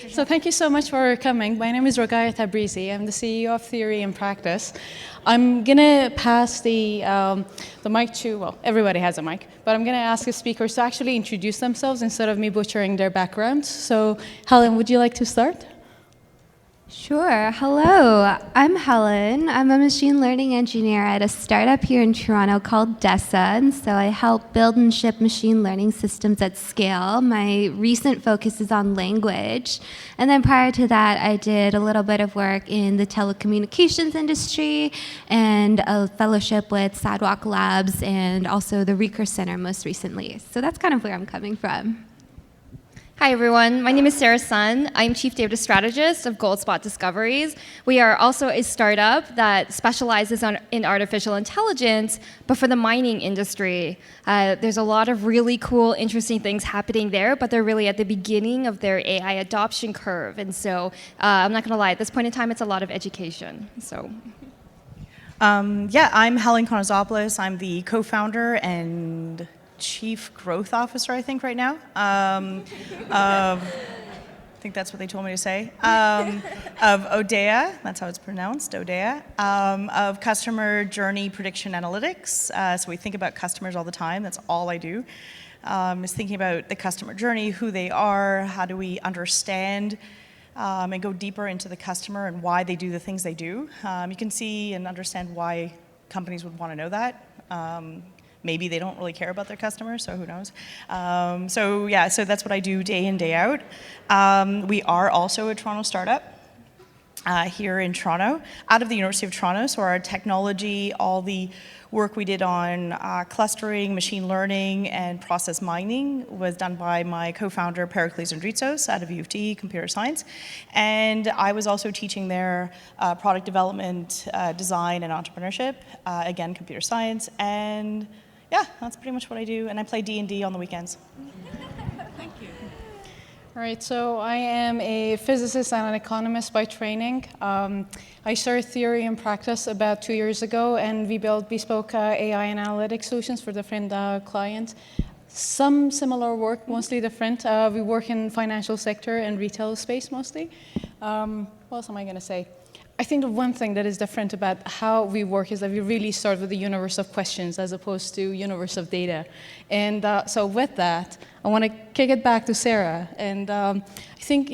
So thank you so much for coming. My name is Rogaya Tabrizi. I'm the CEO of Theory and Practice. I'm going to pass the mic to, well, everybody has a mic, but I'm going to ask the speakers to actually introduce themselves instead of me butchering their backgrounds. So Helen, would you like to start? Sure. Hello, I'm Helen. I'm a machine learning engineer at a startup here in Toronto called DESA, and so I help build and ship machine learning systems at scale. My recent focus is on language, and then prior to that, I did a little bit of work in the telecommunications industry and a fellowship with Sidewalk Labs and also the Recurse Center most recently. So that's kind of where I'm coming from. Hi everyone, my name is Sarah Sun. I'm Chief Data Strategist of Goldspot Discoveries. We are also a startup that specializes in artificial intelligence, but for the mining industry. There's a lot of really cool, interesting things happening there, but they're really at the beginning of their AI adoption curve. And so I'm not gonna lie, at this point in time, it's a lot of education. So. Yeah, I'm Helen Konozopoulos. I'm the co-founder and Chief Growth Officer, I think, right now. I think that's what they told me to say. Of ODEA, that's how it's pronounced, ODEA, of Customer Journey Prediction Analytics. So we think about customers all the time. That's all I do, is thinking about the customer journey, who they are, how do we understand and go deeper into the customer and why they do the things they do. You can see and understand why companies would want to know that. Maybe they don't really care about their customers, so who knows. So that's what I do day in, day out. We are also a Toronto startup here in Toronto, out of the University of Toronto. So our technology, all the work we did on clustering, machine learning, and process mining was done by my co-founder, Pericles Andritsos, out of U of T, computer science. And I was also teaching there product development, design, and entrepreneurship, again, computer science. And yeah, that's pretty much what I do, and I play D&D on the weekends. Thank you. All right, so I am a physicist and an economist by training. I started Theory and Practice about 2 years ago, and we built bespoke AI and analytics solutions for different clients. Some similar work, mostly different. We work in financial sector and retail space mostly. What else am I going to say? I think the one thing that is different about how we work is that we really start with the universe of questions as opposed to universe of data. And so with that, I want to kick it back to Sarah. And I think,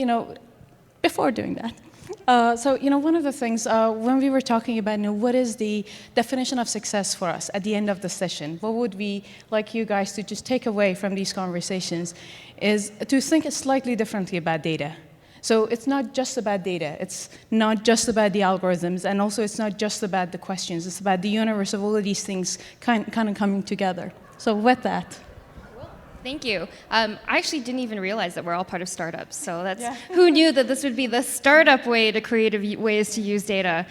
before doing that, so one of the things, when we were talking about what is the definition of success for us at the end of the session, what would we like you guys to just take away from these conversations is to think slightly differently about data. So it's not just about data, it's not just about the algorithms, and also it's not just about the questions, it's about the universe of all of these things kind of coming together. So with that. Thank you. I actually didn't even realize that we're all part of startups. So who knew that this would be the startup way to creative ways to use data.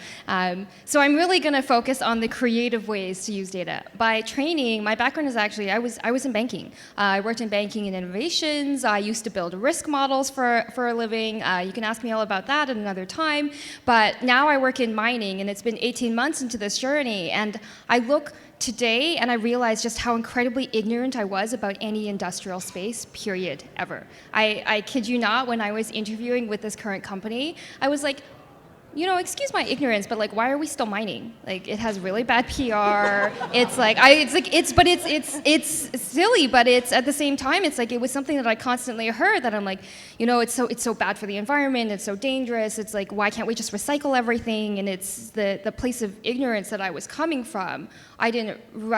So I'm really going to focus on the creative ways to use data. By training, my background is actually, I was in banking. I worked in banking and innovations. I used to build risk models for a living. You can ask me all about that at another time. But now I work in mining, and it's been 18 months into this journey. And I look today, and I realized just how incredibly ignorant I was about any industrial space, period, ever. I kid you not, when I was interviewing with this current company, I was like, excuse my ignorance, but like, why are we still mining? Like, it has really bad PR. It's silly, but it's at the same time, it's like, it was something that I constantly heard that I'm like, it's so bad for the environment. It's so dangerous. It's like, why can't we just recycle everything? And it's the place of ignorance that I was coming from. I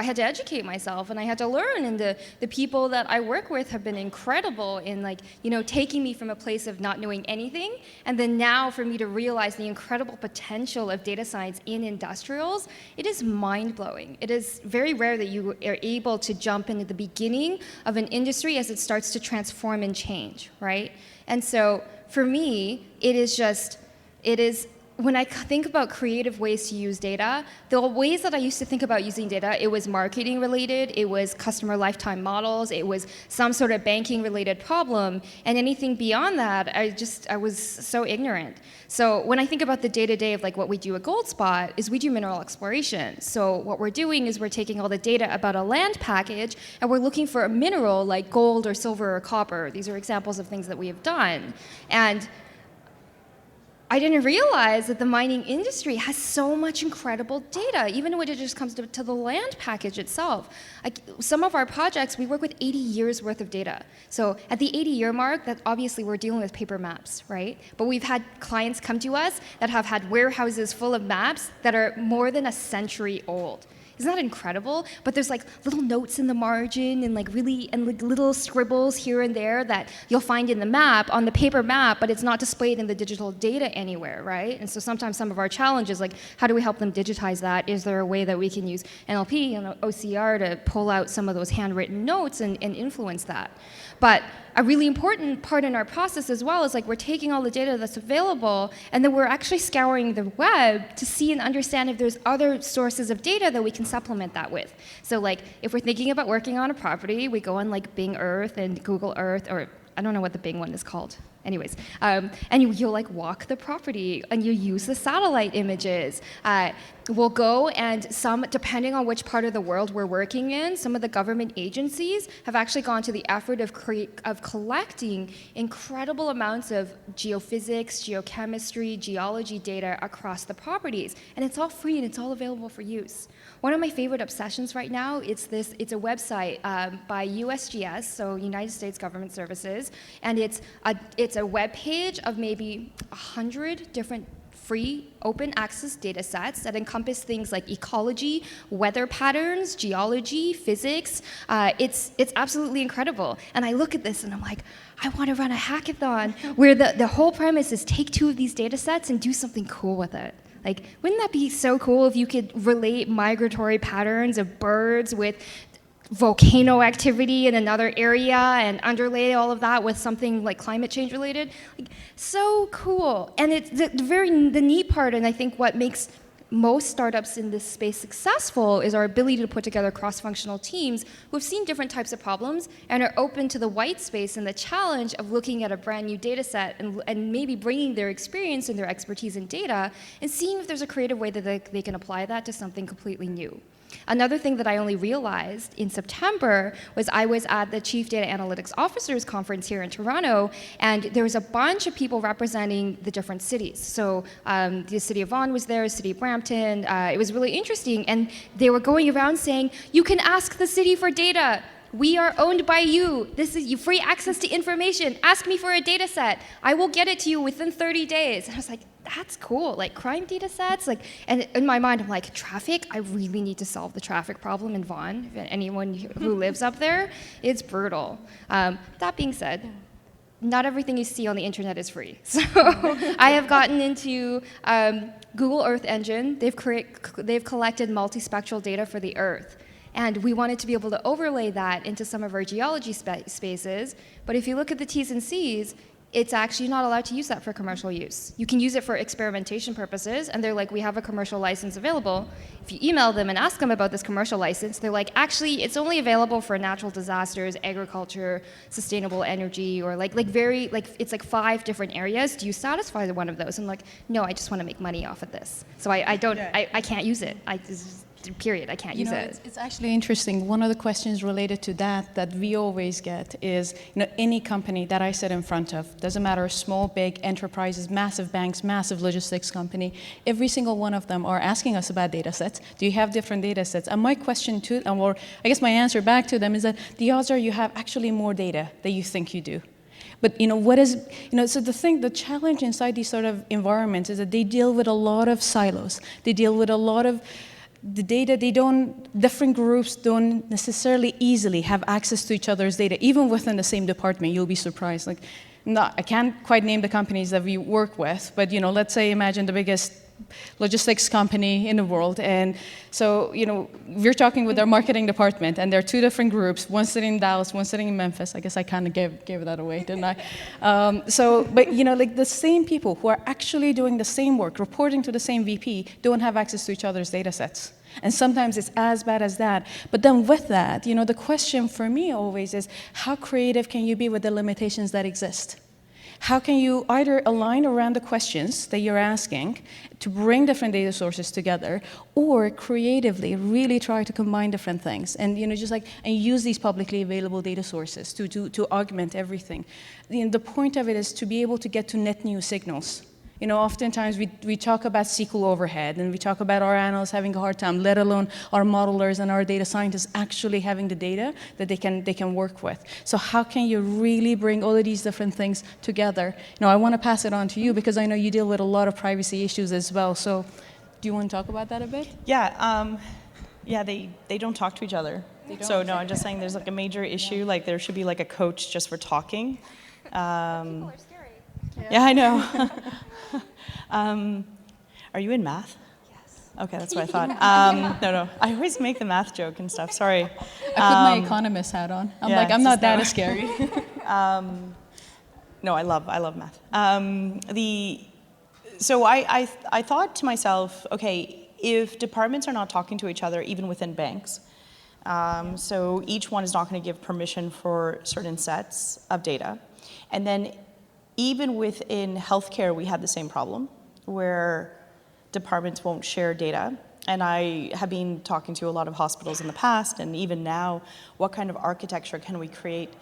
had to educate myself, and I had to learn, and the people that I work with have been incredible in taking me from a place of not knowing anything, and then now for me to realize the incredible potential of data science in industrials, it is mind-blowing. It is very rare that you are able to jump into the beginning of an industry as it starts to transform and change, right? And so for me, it is when I think about creative ways to use data, the ways that I used to think about using data, it was marketing related, it was customer lifetime models, it was some sort of banking related problem, and anything beyond that, I was so ignorant. So when I think about the day-to-day of like what we do at Goldspot is we do mineral exploration. So what we're doing is we're taking all the data about a land package and we're looking for a mineral like gold or silver or copper. These are examples of things that we have done. And I didn't realize that the mining industry has so much incredible data, even when it just comes to the land package itself. Like, some of our projects, we work with 80 years worth of data. So at the 80-year mark, that obviously we're dealing with paper maps, right? But we've had clients come to us that have had warehouses full of maps that are more than a century old. Isn't that incredible? But there's like little notes in the margin and like little scribbles here and there that you'll find in the map, on the paper map, but it's not displayed in the digital data anywhere, right? And so sometimes some of our challenges, like how do we help them digitize that? Is there a way that we can use NLP and OCR to pull out some of those handwritten notes and influence that? But a really important part in our process as well is like we're taking all the data that's available and then we're actually scouring the web to see and understand if there's other sources of data that we can supplement that with. So like if we're thinking about working on a property, we go on like Bing Earth and Google Earth, or I don't know what the Bing one is called. Anyways, and you'll like walk the property and you use the satellite images. We'll go and depending on which part of the world we're working in, some of the government agencies have actually gone to the effort of collecting incredible amounts of geophysics, geochemistry, geology data across the properties. And it's all free and it's all available for use. One of my favorite obsessions right now, it's a website by USGS, so United States Government Services, and it's a web page of maybe 100 different free open access data sets that encompass things like ecology, weather patterns, geology, physics. It's absolutely incredible. And I look at this and I'm like, I want to run a hackathon where the whole premise is take 2 of these data sets and do something cool with it. Like, wouldn't that be so cool if you could relate migratory patterns of birds with volcano activity in another area and underlay all of that with something like climate change related? Like, so cool. And it's the neat part, and I think what makes most startups in this space successful is our ability to put together cross-functional teams who have seen different types of problems and are open to the white space and the challenge of looking at a brand new data set and maybe bringing their experience and their expertise in data and seeing if there's a creative way that they can apply that to something completely new. Another thing that I only realized in September was I was at the Chief Data Analytics Officers Conference here in Toronto, and there was a bunch of people representing the different cities. So the city of Vaughan was there, the city of Brampton. It was really interesting, and they were going around saying, you can ask the city for data. We are owned by you. This is free access to information. Ask me for a data set. I will get it to you within 30 days. And I was like, that's cool. Like crime data sets. Like, and in my mind, I'm like, traffic? I really need to solve the traffic problem in Vaughan. Anyone who lives up there, it's brutal. That being said, not everything you see on the internet is free. So I have gotten into Google Earth Engine. They've collected multispectral data for the Earth. And we wanted to be able to overlay that into some of our geology spaces. But if you look at the T's and C's, it's actually not allowed to use that for commercial use. You can use it for experimentation purposes, and they're like, we have a commercial license available. If you email them and ask them about this commercial license, they're like, actually, it's only available for natural disasters, agriculture, sustainable energy, or it's like 5 different areas. Do you satisfy one of those? And like, no, I just want to make money off of this. So I can't use it. Period. I can't use it. It's actually interesting. One of the questions related to that we always get is, any company that I sit in front of, doesn't matter, small, big, enterprises, massive banks, massive logistics company, every single one of them are asking us about data sets. Do you have different data sets? And my question to them, or I guess my answer back to them, is that the odds are you have actually more data than you think you do. But so the challenge inside these sort of environments is that they deal with a lot of silos. They deal with a lot of the data. Different groups don't necessarily easily have access to each other's data, even within the same department. You'll be surprised. I can't quite name the companies that we work with, but let's say imagine the biggest logistics company in the world. And so, we're talking with our marketing department, and there are two different groups, one sitting in Dallas, one sitting in Memphis. I guess I kind of gave that away, didn't I? But like the same people who are actually doing the same work, reporting to the same VP, don't have access to each other's data sets. And sometimes it's as bad as that. But then with that, the question for me always is, how creative can you be with the limitations that exist? How can you either align around the questions that you're asking to bring different data sources together, or creatively really try to combine different things and and use these publicly available data sources to augment everything. The point of it is to be able to get to net new signals. Oftentimes we talk about SQL overhead, and we talk about our analysts having a hard time, let alone our modelers and our data scientists actually having the data that they can work with. So how can you really bring all of these different things together? I want to pass it on to you because I know you deal with a lot of privacy issues as well. So do you want to talk about that a bit? Yeah, they don't talk to each other. So no, I'm just saying there's like a major issue. Like there should be like a coach just for talking. People are scary. Yeah, I know. Are you in math? Yes. Okay, that's what I thought. No. I always make the math joke and stuff. Sorry. I put my economist hat on. I'm not that scary. No, I love math. So I thought to myself, okay, if departments are not talking to each other, even within banks, so each one is not going to give permission for certain sets of data, and then even within healthcare, we had the same problem where departments won't share data. And I have been talking to a lot of hospitals in the past, and even now, what kind of architecture can we create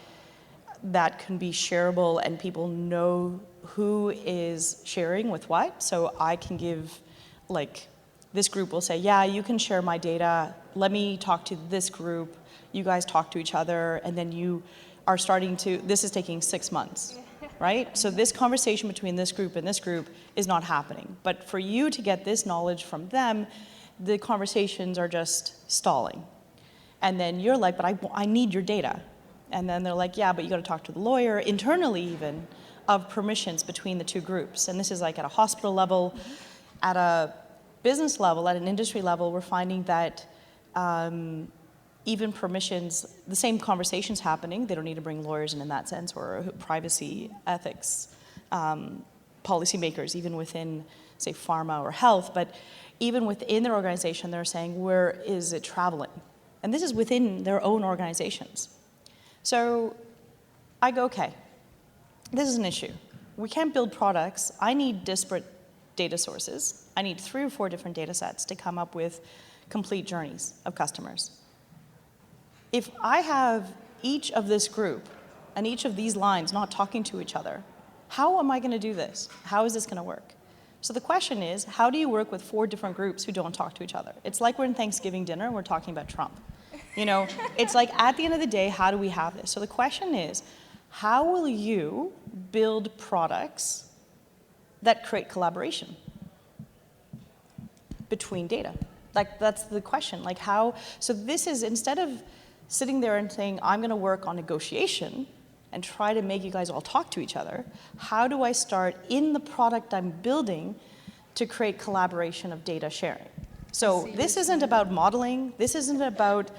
that can be shareable and people know who is sharing with what? So I can give, like, this group will say, yeah, you can share my data. Let me talk to this group. You guys talk to each other, and then you are starting to, this is taking 6 months. Right? So this conversation between this group and this group is not happening. But for you to get this knowledge from them, the conversations are just stalling. And then you're like, but I need your data. And then they're like, yeah, but you got to talk to the lawyer, internally even, of permissions between the two groups. And this is like at a hospital level, at a business level, at an industry level, we're finding that even permissions, the same conversations happening, they don't need to bring lawyers in that sense, or privacy, ethics, policymakers, even within, say, pharma or health, but even within their organization, they're saying, where is it traveling? And this is within their own organizations. So I go, okay, this is an issue. We can't build products. I need disparate data sources. I need 3 or 4 different data sets to come up with complete journeys of customers. If I have each of this group and each of these lines not talking to each other, how am I going to do this? How is this going to work? So the question is, how do you work with 4 different groups who don't talk to each other? It's like we're in Thanksgiving dinner and we're talking about Trump. It's like at the end of the day, how do we have this? So the question is, how will you build products that create collaboration between data? Like, that's the question. Like, how? So this is, instead of sitting there and saying, I'm going to work on negotiation and try to make you guys all talk to each other, how do I start in the product I'm building to create collaboration of data sharing? So this isn't about modeling. This isn't about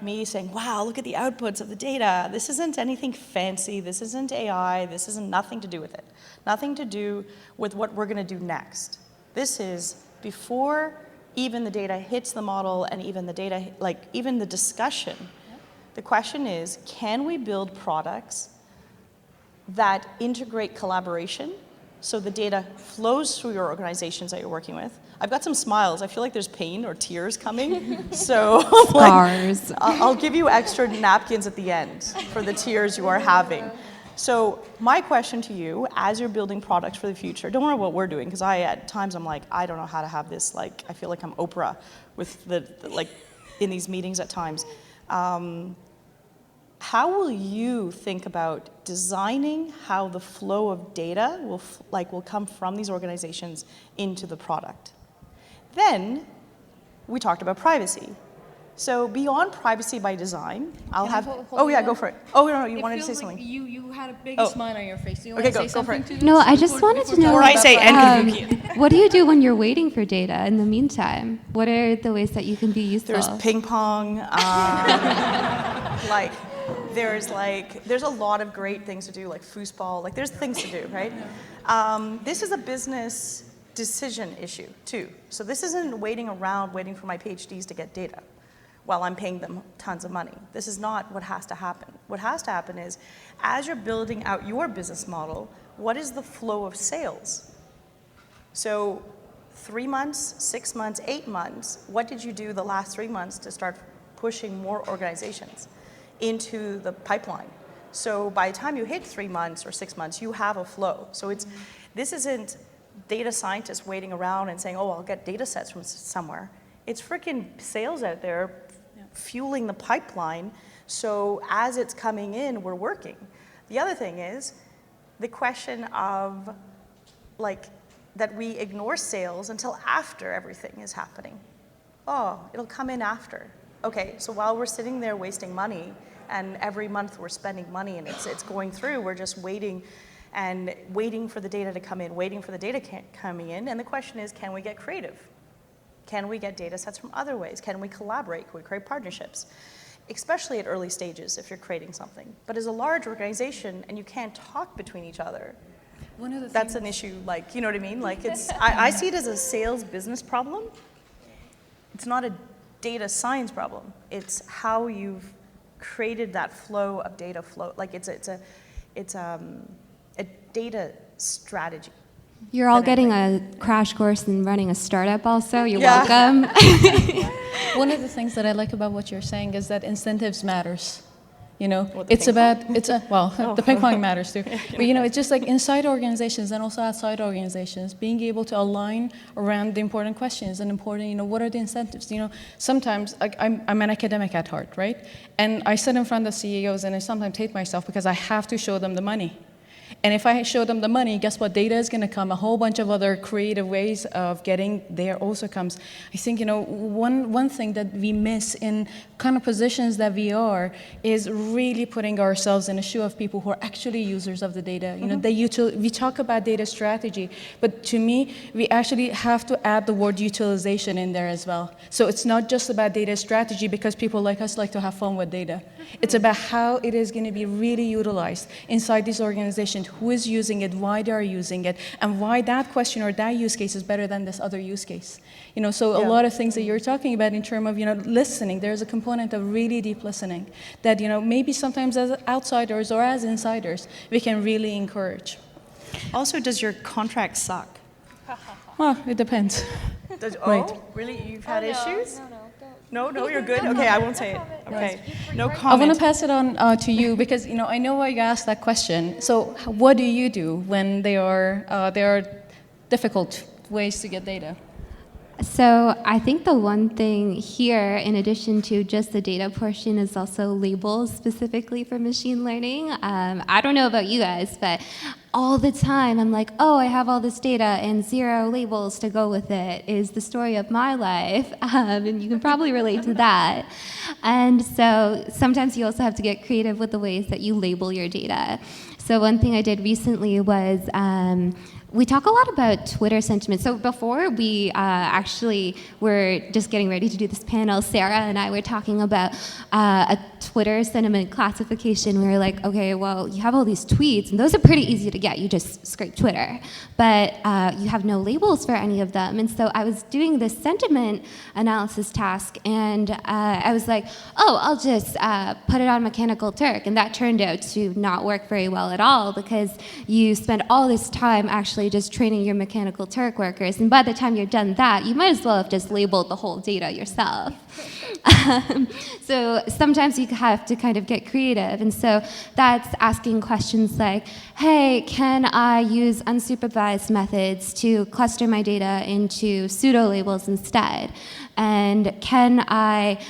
me saying, wow, look at the outputs of the data. This isn't anything fancy. This isn't AI. This isn't nothing to do with it. Nothing to do with what we're going to do next. This is before even the data hits the model and even the data, like even the discussion. The question is, can we build products that integrate collaboration so the data flows through your organizations that you're working with? I've got some smiles. I feel like there's pain or tears coming. So Scars. I'll give you extra napkins at the end for the tears you are having. So my question to you, as you're building products for the future, don't worry about what we're doing, because at times I'm like, I don't know how to have this, like, I feel like I'm Oprah with like, in these meetings at times. How will you think about designing how the flow of data will come from these organizations into the product? Then we talked about privacy. So beyond privacy by design, I'll Can I have. hold Oh yeah, you go on? for it. Oh no, you It wanted to say feels like something. you had a big Oh. smile on your face. Do you Okay, want to go say for something it. to this? No, I just before- wanted to before know. Before I say talking and about can What do you do when you're waiting for data in the meantime? What are the ways that you can be useful? There's ping pong. Like, there's a lot of great things to do, like foosball. Like, there's things to do, right? This is a business decision issue too. So this isn't waiting around waiting for my PhDs to get data while I'm paying them tons of money. This is not what has to happen. What has to happen is, as you're building out your business model, what is the flow of sales? So 3 months, 6 months, 8 months, what did you do the last 3 months to start pushing more organizations into the pipeline? So by the time you hit 3 months or 6 months, you have a flow. So this isn't data scientists waiting around and saying, oh, I'll get data sets from somewhere. It's freaking sales out there fueling the pipeline. So as it's coming in, we're working. The other thing is the question of that we ignore sales until after everything is happening. Oh, it'll come in after. Okay, so while we're sitting there wasting money, and every month we're spending money and it's going through, we're just waiting for the data to come in, waiting for the data coming in, and the question is, can we get creative? Can we get data sets from other ways? Can we collaborate? Can we create partnerships? Especially at early stages if you're creating something. But as a large organization and you can't talk between each other, that's an issue, you know what I mean? I see it as a sales business problem. It's not a data science problem. It's how you've created that flow of data flow. It's a data strategy. You're all getting a crash course in running a startup also. You're Yeah. welcome. One of the things that I like about what you're saying is that incentives matters. You know, What, the it's ping about, the ping pong matters too. But you know, it's just like inside organizations and also outside organizations, being able to align around the important questions and important, what are the incentives? Sometimes I'm an academic at heart, right? And I sit in front of CEOs and I sometimes hate myself because I have to show them the money. And if I show them the money, guess what? Data is going to come. A whole bunch of other creative ways of getting there also comes. I think, one thing that we miss in kind of positions that we are is really putting ourselves in the shoe of people who are actually users of the data. We talk about data strategy, but to me, we actually have to add the word utilization in there as well. So it's not just about data strategy because people like us like to have fun with data. It's about how it is going to be really utilized inside these organizations, who is using it, why they are using it, and why that question or that use case is better than this other use case. So a lot of things that you're talking about in terms of, listening, there's a component of really deep listening that, maybe sometimes as outsiders or as insiders, we can really encourage. Also, does your contract suck? Well, it depends. Right. Really? You've had issues? No, you're good? Okay, I won't say it. Okay, no I comment. want to pass it on to you because I know why you asked that question. So, what do you do when there are difficult ways to get data? So I think the one thing here, in addition to just the data portion, is also labels specifically for machine learning. I don't know about you guys, but all the time I'm like, oh, I have all this data and 0 labels to go with it is the story of my life. And you can probably relate to that. And so sometimes you also have to get creative with the ways that you label your data. So one thing I did recently was we talk a lot about Twitter sentiment. So before we actually were just getting ready to do this panel, Sarah and I were talking about a Twitter sentiment classification. We were like, okay, well, you have all these tweets, and those are pretty easy to get. You just scrape Twitter. But you have no labels for any of them. And so I was doing this sentiment analysis task, and I was like, oh, I'll just put it on Mechanical Turk. And that turned out to not work very well at all because you spend all this time actually just training your Mechanical Turk workers. And by the time you're done that, you might as well have just labeled the whole data yourself. So sometimes you have to kind of get creative. And so that's asking questions like, hey, can I use unsupervised methods to cluster my data into pseudo labels instead? And can I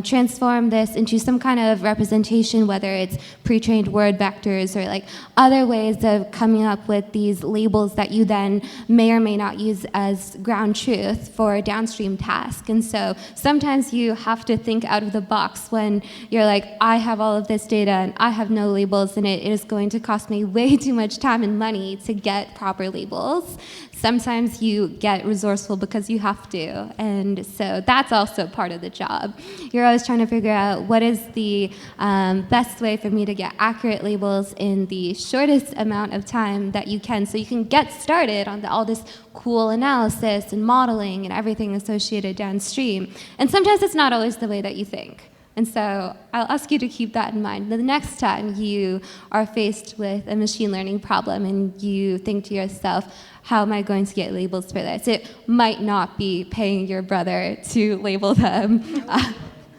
transform this into some kind of representation, whether it's pre-trained word vectors or like other ways of coming up with these labels that you then may or may not use as ground truth for a downstream task. And so sometimes you have to think out of the box when you're like, I have all of this data and I have no labels in it. It is going to cost me way too much time and money to get proper labels. Sometimes you get resourceful because you have to, and so that's also part of the job. You're always trying to figure out what is the best way for me to get accurate labels in the shortest amount of time that you can, so you can get started on all this cool analysis and modeling and everything associated downstream. And sometimes it's not always the way that you think. And so I'll ask you to keep that in mind. The next time you are faced with a machine learning problem and you think to yourself, how am I going to get labels for this? It might not be paying your brother to label them. That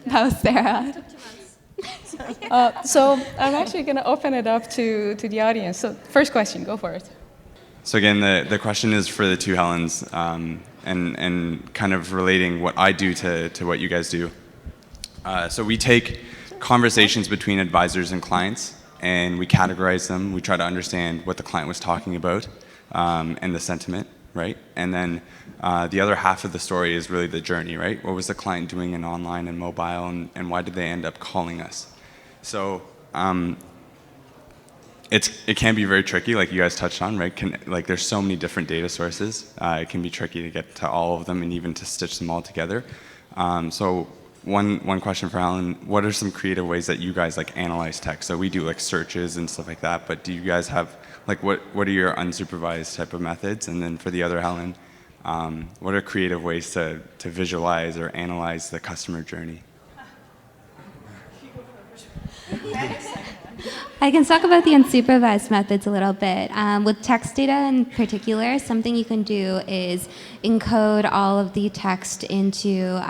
was Sarah. So I'm actually going to open it up to the audience. So first question, go for it. So again, the question is for the two Helens, and kind of relating what I do to what you guys do. So we take conversations between advisors and clients, and we categorize them. We try to understand what the client was talking about, and the sentiment, right? And then the other half of the story is really the journey, right? What was the client doing in online and mobile, and why did they end up calling us? So it can be very tricky, like you guys touched on, right? There's so many different data sources. It can be tricky to get to all of them and even to stitch them all together. So one question for Alan: what are some creative ways that you guys like analyze text? So we do like searches and stuff like that, but do you guys have like what are your unsupervised type of methods? And then for the other Helen, what are creative ways to visualize or analyze the customer journey? I can talk about the unsupervised methods a little bit. With text data in particular, something you can do is encode all of the text into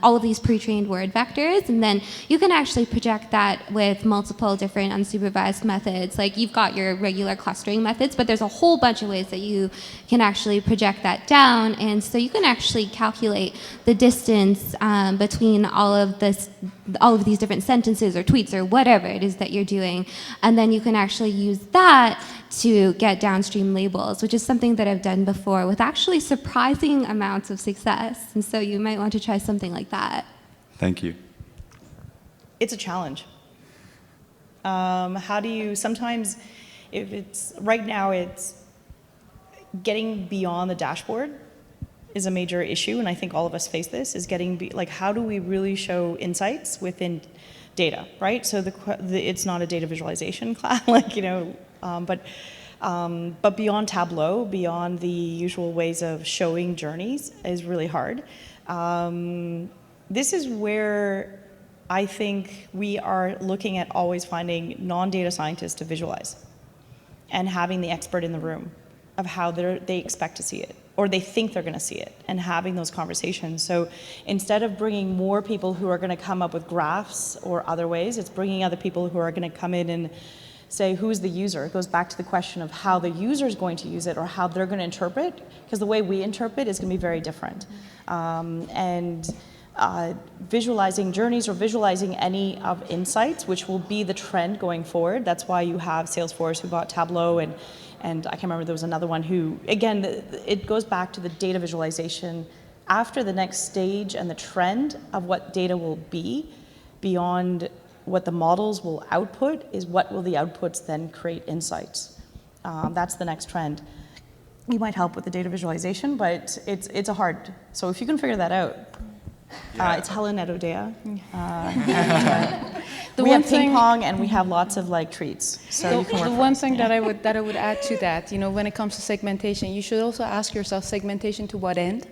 all of these pre-trained word vectors, and then you can actually project that with multiple different unsupervised methods. Like you've got your regular clustering methods, but there's a whole bunch of ways that you can actually project that down, and so you can actually calculate the distance between all of these different sentences or tweets or whatever it is that you're doing. And then you can actually use that to get downstream labels, which is something that I've done before with actually surprising amounts of success. And so you might want to try something like that. Thank you. It's a challenge. How do you, sometimes, if it's, right now it's getting beyond the dashboard is a major issue, and I think all of us face this, is getting, like, how do we really show insights within data, right? So it's not a data visualization class, like, you know, but beyond Tableau, beyond the usual ways of showing journeys is really hard. This is where I think we are looking at always finding non-data scientists to visualize and having the expert in the room of how they expect to see it, or they think they're going to see it, and having those conversations. So instead of bringing more people who are going to come up with graphs or other ways, it's bringing other people who are going to come in and say, who's the user? It goes back to the question of how the user is going to use it or how they're going to interpret, because the way we interpret is going to be very different. Visualizing journeys or visualizing any of insights, which will be the trend going forward. That's why you have Salesforce who bought Tableau, and I can't remember, there was another one who, again, it goes back to the data visualization after the next stage, and the trend of what data will be beyond what the models will output is what will the outputs then create insights. That's the next trend. You might help with the data visualization, but it's a hard, so if you can figure that out. It's Helen at Odea. We have ping pong and we have lots of like treats. So you can work the one thing that I would add to that, you know, when it comes to segmentation, you should also ask yourself, segmentation to what end?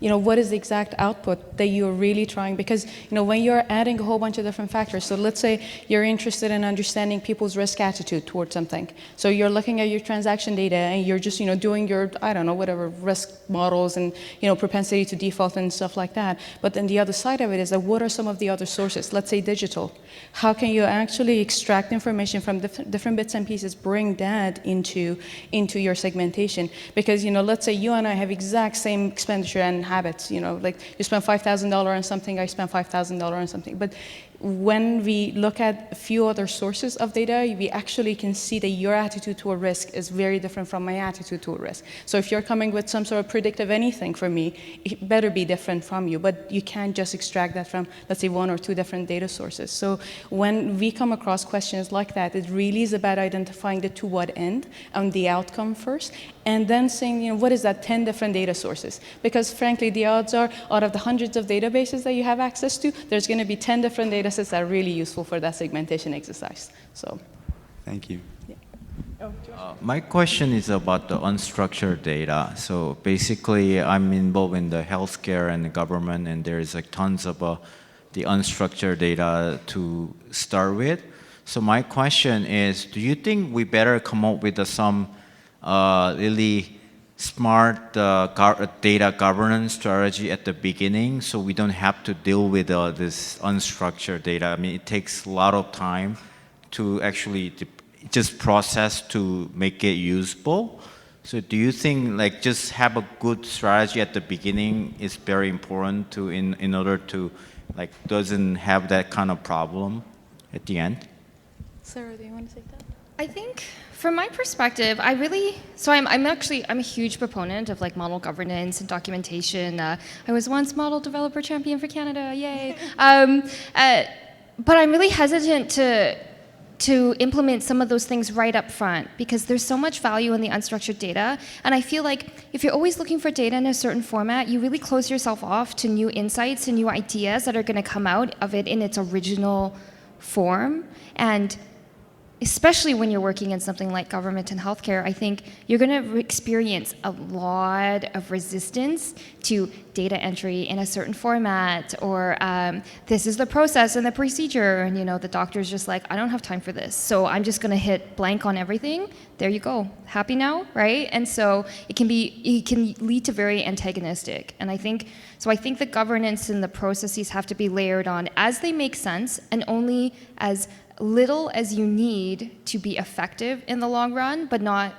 You know, what is the exact output that you're really trying? Because, you know, when you're adding a whole bunch of different factors, so let's say you're interested in understanding people's risk attitude towards something. So you're looking at your transaction data and you're just, you know, doing your, I don't know, whatever, risk models and, you know, propensity to default and stuff like that. But then the other side of it is that what are some of the other sources? Let's say digital. How can you actually extract information from different bits and pieces, bring that into your segmentation? Because, you know, let's say you and I have exact same expenditure and habits. You know, like you spend $5,000 on something, I spend $5,000 on something. But when we look at a few other sources of data, we actually can see that your attitude to a risk is very different from my attitude to a risk. So if you're coming with some sort of predictive anything for me, it better be different from you. But you can't just extract that from, let's say, one or two different data sources. So when we come across questions like that, it really is about identifying the to what end and the outcome first, and then saying, you know, what is that 10 different data sources? Because frankly, the odds are, out of the hundreds of databases that you have access to, there's going to be 10 different data sets that are really useful for that segmentation exercise. So, Thank you. yeah. Oh, My question is about the unstructured data. So basically, I'm involved in the healthcare and the government, and there's like tons of the unstructured data to start with. So my question is, do you think we better come up with some really smart data governance strategy at the beginning, so we don't have to deal with this unstructured data? I mean, it takes a lot of time to actually just process to make it usable. So do you think like just have a good strategy at the beginning is very important to in order to like doesn't have that kind of problem at the end? Sarah, do you want to take that? I think from my perspective, I'm a huge proponent of like model governance and documentation. I was once model developer champion for Canada, yay. But I'm really hesitant to implement some of those things right up front because there's so much value in the unstructured data. And I feel like if you're always looking for data in a certain format, you really close yourself off to new insights and new ideas that are going to come out of it in its original form. And especially when you're working in something like government and healthcare, I think you're going to experience a lot of resistance to data entry in a certain format, or this is the process and the procedure, and you know the doctor's just like, I don't have time for this, so I'm just going to hit blank on everything. There you go, happy now, right? And so it can lead to very antagonistic. And I think the governance and the processes have to be layered on as they make sense, and only as little as you need to be effective in the long run, but not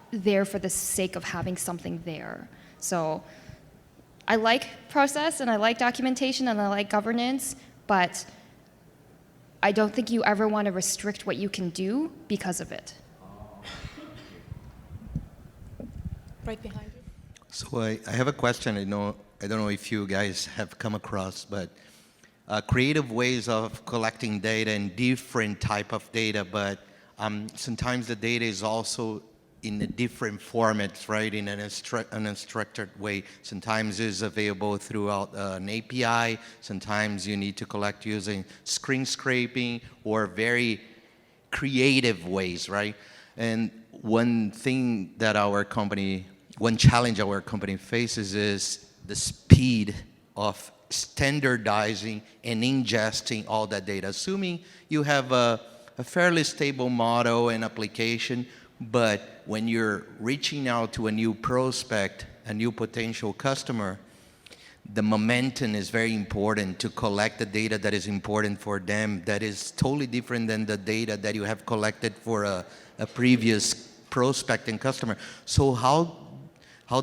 there for the sake of having something there. So I like process and I like documentation and I like governance, but I don't think you ever want to restrict what you can do because of it. Right behind you. So I have a question. I don't know if you guys have come across, but creative ways of collecting data and different type of data, but sometimes the data is also in a different formats, right? In an unstructured way. Sometimes it's available throughout an API. Sometimes you need to collect using screen scraping or very creative ways, right? And one challenge our company faces is the speed of standardizing and ingesting all that data. Assuming you have a fairly stable model and application, but when you're reaching out to a new prospect, a new potential customer, the momentum is very important to collect the data that is important for them, that is totally different than the data that you have collected for a previous prospect and customer. So how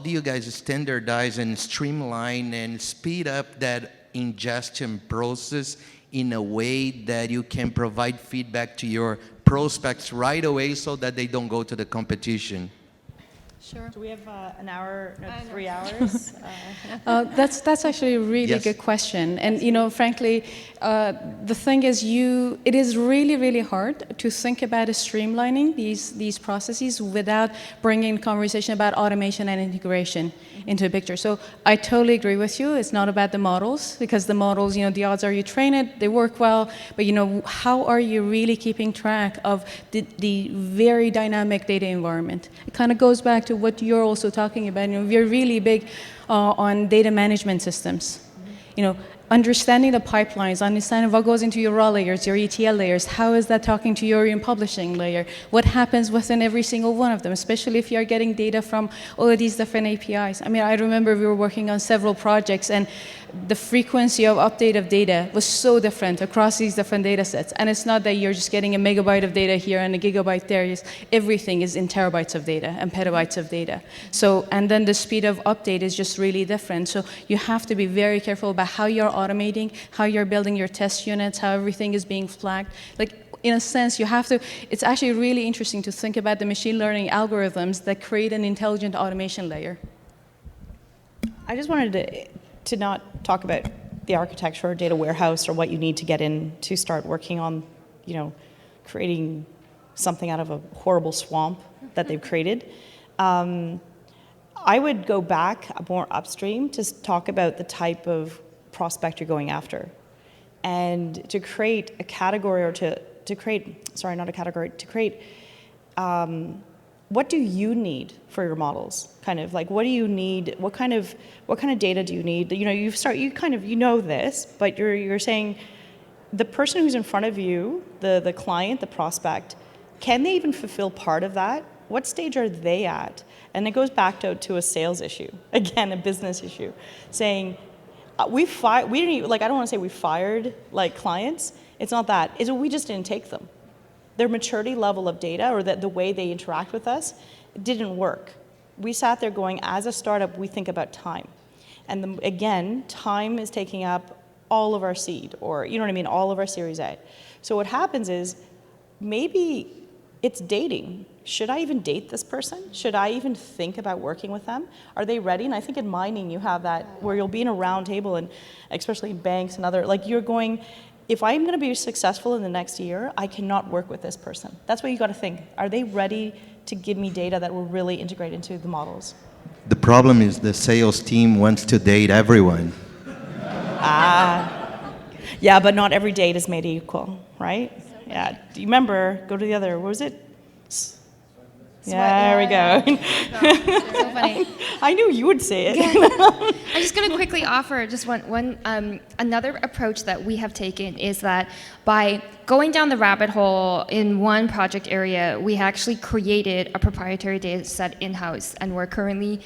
do you guys standardize and streamline and speed up that ingestion process in a way that you can provide feedback to your prospects right away so that they don't go to the competition? Sure. Do we have an hour, no, 3 hours? That's actually a really Yes. good question. And you know, frankly, the thing is, it is really, really hard to think about streamlining these processes without bringing conversation about automation and integration into the picture. So I totally agree with you. It's not about the models, because the models, you know, the odds are you train it, they work well, but you know, how are you really keeping track of the very dynamic data environment? It kind of goes back to what you're also talking about. You know, we're really big on data management systems. You know, understanding the pipelines, understanding what goes into your raw layers, your ETL layers, how is that talking to your publishing layer, what happens within every single one of them, especially if you're getting data from all of these different APIs. I mean, I remember we were working on several projects, and the frequency of update of data was so different across these different data sets. And it's not that you're just getting a megabyte of data here and a gigabyte there. Everything is in terabytes of data and petabytes of data. So, and then the speed of update is just really different. So you have to be very careful about how you're automating, how you're building your test units, how everything is being flagged. Like, in a sense, you have to, it's actually really interesting to think about the machine learning algorithms that create an intelligent automation layer. I just wanted to not talk about the architecture or data warehouse or what you need to get in to start working on, creating something out of a horrible swamp that they've created. I would go back more upstream to talk about the type of prospect you're going after. And to create a category or to create, sorry, not a category, to create what do you need for your models? Kind of like, what do you need? What kind of data do you need? You know this, but you're saying the person who's in front of you, the client, the prospect, can they even fulfill part of that? What stage are they at? And it goes back to a sales issue, again, a business issue, saying we didn't even, I don't want to say we fired clients. It's not that. It's we just didn't take them. Their maturity level of data or the way they interact with us didn't work. We sat there going, as a startup, we think about time. And again, time is taking up all of our seed, or all of our Series A. So what happens is maybe it's dating. Should I even date this person? Should I even think about working with them? Are they ready? And I think in mining you have that where you'll be in a round table, and especially in banks and other, you're going, if I'm going to be successful in the next year, I cannot work with this person. That's what you got to think. Are they ready to give me data that will really integrate into the models? The problem is the sales team wants to date everyone. Yeah, but not every date is made equal, right? Yeah. Do you remember? Go to the other. What was it? Yeah, there we go. So funny. I knew you would say it. I'm just going to quickly offer just one another approach that we have taken is that by going down the rabbit hole in one project area, we actually created a proprietary data set in-house, and we're currently,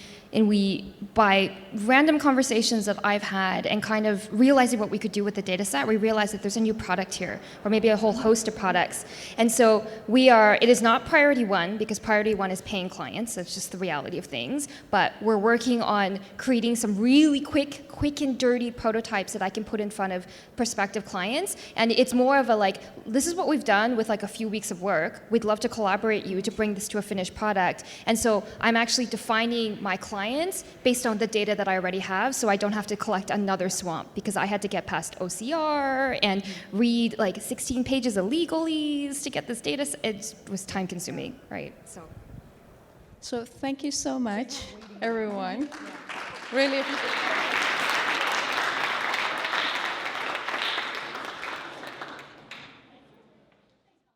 by random conversations that I've had and kind of realizing what we could do with the data set, we realized that there's a new product here, or maybe a whole host of products. And so it is not priority one, because priority one is paying clients, that's just the reality of things, but we're working on creating some really quick and dirty prototypes that I can put in front of prospective clients. And it's more of a this is what we've done with a few weeks of work. We'd love to collaborate you to bring this to a finished product. And so I'm actually defining my clients based on the data that I already have, so I don't have to collect another swamp, because I had to get past OCR and read 16 pages of legalese to get this data. It was time consuming, right? So thank you so much, everyone. Really appreciate it.